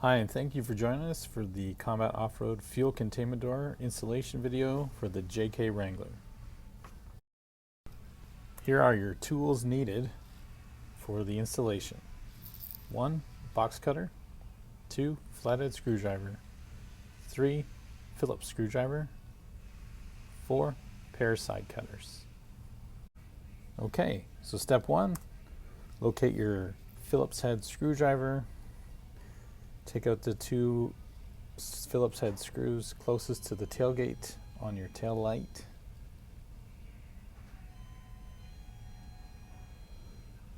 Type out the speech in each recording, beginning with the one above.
Hi, and thank you for joining us for the Combat Off Road Fuel Containment Door installation video for the JK Wrangler. Here are your tools needed for the installation. 1. Box cutter. 2. Flathead screwdriver. 3. Phillips screwdriver. 4. Pair side cutters. Okay, so step 1, locate your Phillips head screwdriver. Take out the 2 Phillips head screws closest to the tailgate on your tail light.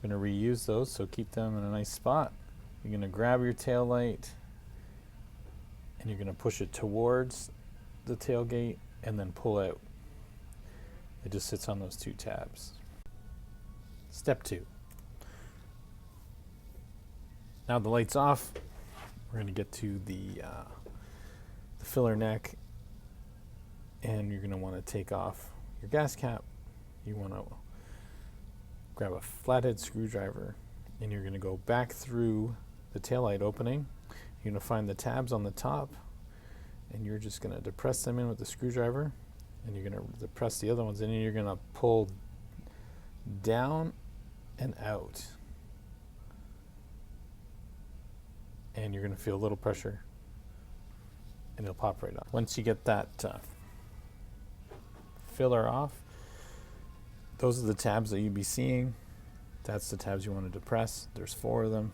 I'm going to reuse those, so keep them in a nice spot. You're going to grab your tail light and you're going to push it towards the tailgate and then pull out. It just sits on those 2 tabs. Step 2. Now the light's off. We're going to get to the filler neck, and you're going to want to take off your gas cap. You want to grab a flathead screwdriver, and you're going to go back through the taillight opening. You're going to find the tabs on the top, and you're just going to depress them in with the screwdriver, and you're going to depress the other ones in, and you're going to pull down and out. And you're going to feel a little pressure and it'll pop right off. Once you get that filler off, those are the tabs that you'd be seeing. That's the tabs you want to depress. There's 4 of them.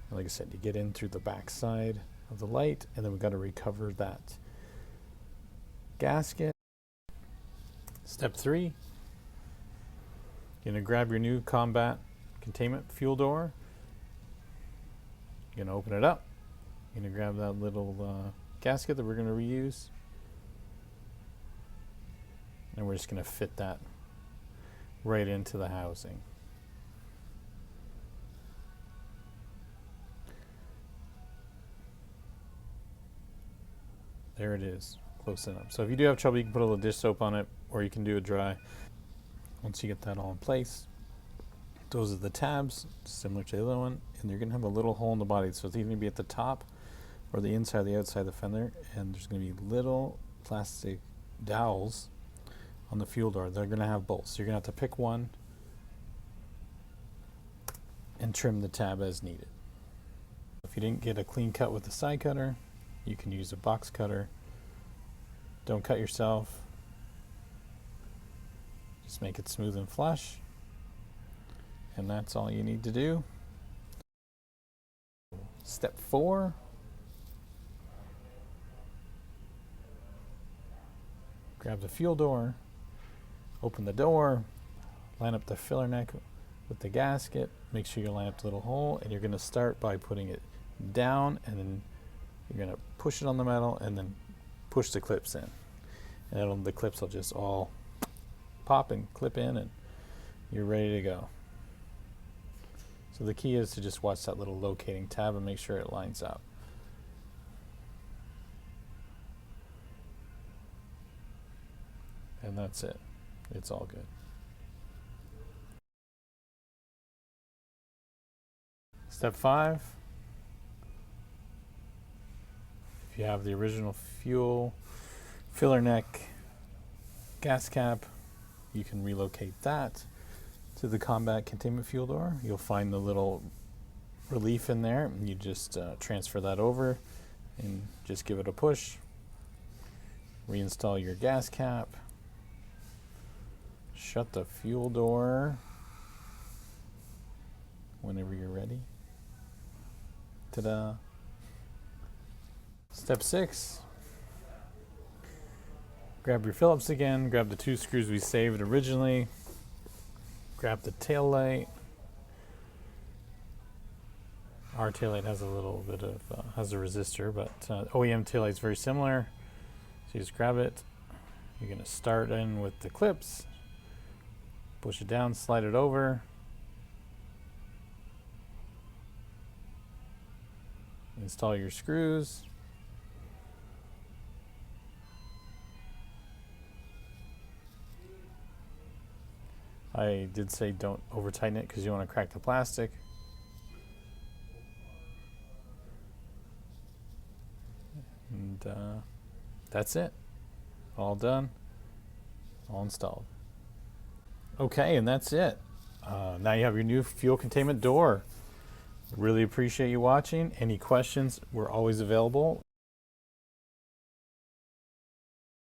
And like I said, you get in through the back side of the light, and then we've got to recover that gasket. Step 3, you're going to grab your new Combat Containment fuel door. You're going to open it up. You're going to grab that little gasket that we're going to reuse. And we're just going to fit that right into the housing. There it is, close enough. So if you do have trouble, you can put a little dish soap on it, or you can do it dry. Once you get that all in place, those are the tabs, similar to the other one, and you're going to have a little hole in the body. So it's either going to be at the top or the inside or the outside of the fender, and there's going to be little plastic dowels on the fuel door. They're going to have bolts. So you're going to have to pick one and trim the tab as needed. If you didn't get a clean cut with the side cutter, you can use a box cutter. Don't cut yourself. Just make it smooth and flush. And that's all you need to do. Step 4. Grab the fuel door, open the door, line up the filler neck with the gasket, make sure you line up the little hole, and you're going to start by putting it down, and then you're going to push it on the metal and then push the clips in. And the clips will just all pop and clip in, and you're ready to go. So the key is to just watch that little locating tab and make sure it lines up. And that's it. It's all good. Step 5. If you have the original fuel filler neck gas cap, you can relocate that to the Combat Containment fuel door. You'll find the little relief in there, and you just transfer that over and just give it a push. Reinstall your gas cap. Shut the fuel door whenever you're ready. Ta-da! Step 6. Grab your Phillips again, grab the 2 screws we saved originally, grab the tail light. Our tail light has a little bit of, has a resistor, but OEM tail light is very similar. So you just grab it. You're going to start in with the clips, push it down, slide it over. Install your screws. I did say don't over tighten it because you want to crack the plastic. And that's it. All done. All installed. Okay, and that's it. Now you have your new fuel containment door. Really appreciate you watching. Any questions, we're always available.